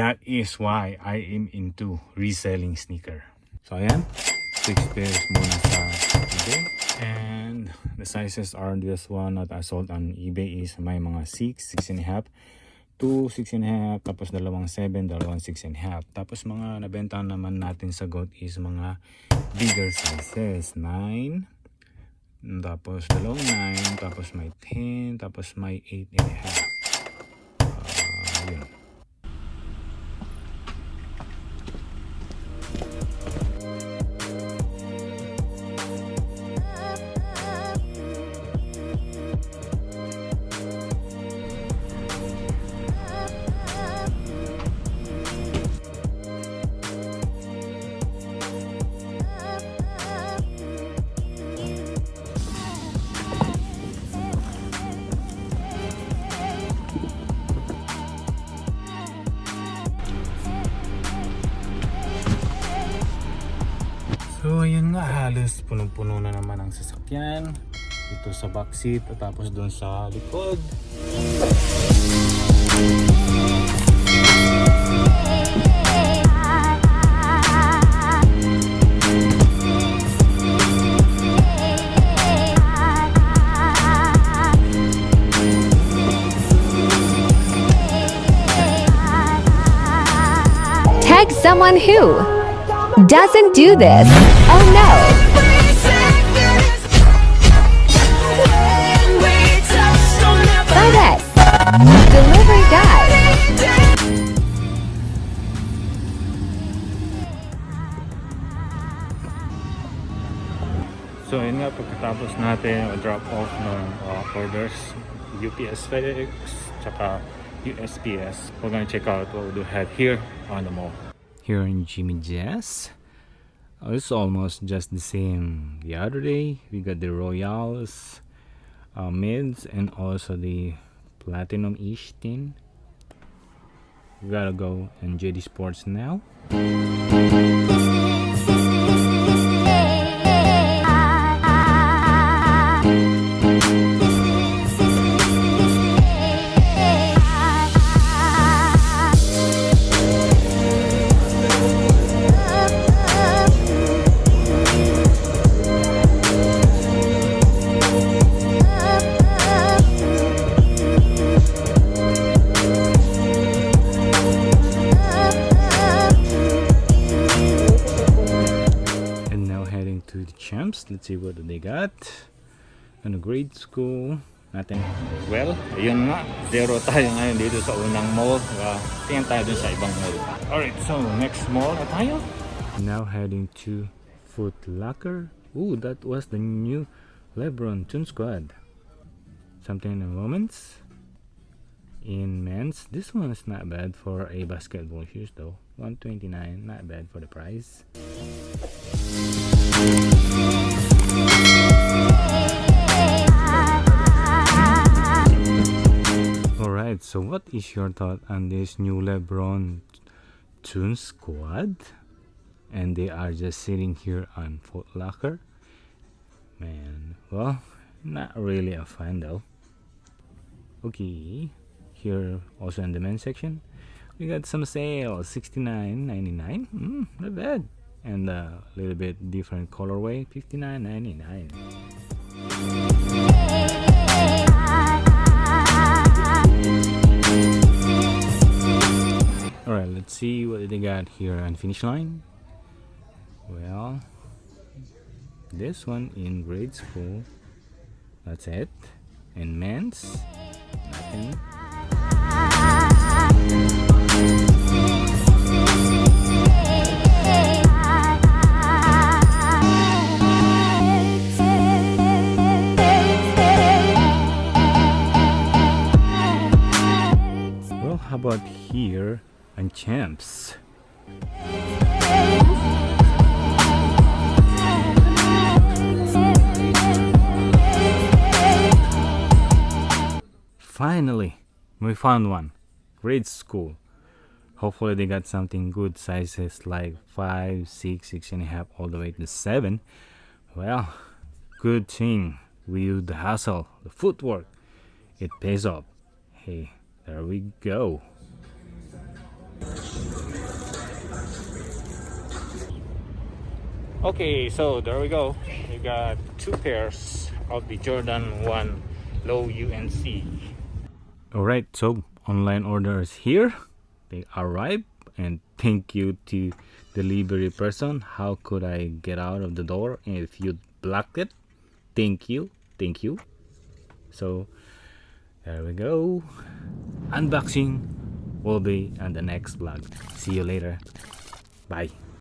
That is why I am into reselling sneaker. So ayan, 6 pairs muna sa eBay. And the sizes are this one that I sold on eBay is may mga 6, 6.5, 2, 6.5, tapos dalawang 7, dalawang 6.5. Tapos mga nabenta naman natin sa GOAT is mga bigger sizes, 9, tapos dalawang 9, tapos may 10, tapos may 8.5. Yun. So ayun nga, halos punong-puno na naman ang sasakyan dito sa backseat at tapos doon sa likod. Tag someone who doesn't do this. Oh no. Buy this. Delivery guy. So yun nga, pagkatapos natin drop off ng orders, UPS, FedEx, tsaka USPS, we're gonna check out what we do have here on the mall. Here in Jimmy Jazz, it's almost just the same the other day. We got the Royals, mids, and also the platinum-ish tin. We gotta go and JD Sports now. To the champs, let's see what they got. Ano, grade school natin. Well, ayun nga, 0 tayo ngayon dito sa unang mall. Tingnan tayo dun sa ibang mall. Alright, so next mall na tayo. Now heading to Foot Locker. Ooh, that was the new LeBron Toon Squad. Something in the moments. In men's, this one is not bad for a basketball shoes though. $129, not bad for the price. Alright, so what is your thought on this new LeBron Toon Squad? And they are just sitting here on Foot Locker. Man, well, not really a fan though. Okay, here also in the men's section, we got some sales, $69.99. Not bad. And a little bit different colorway, $59.99. Alright, let's see what they got here on Finish Line. Well, this one in grade school, that's it. In men's, nothing. Well, how about here on Champs? Finally, we found one. Grade school. Hopefully they got something good sizes like 5, 6, 6.5, all the way to 7. Well, good thing we do the hustle, the footwork. It pays off. Hey, there we go. Okay, so there we go. We got 2 pairs of the Jordan 1 Low UNC. Alright, so online order is here. They arrived, and thank you to delivery person. How could I get out of the door if you blocked it? Thank you. So there we go. Unboxing will be on the next vlog. See you later. Bye.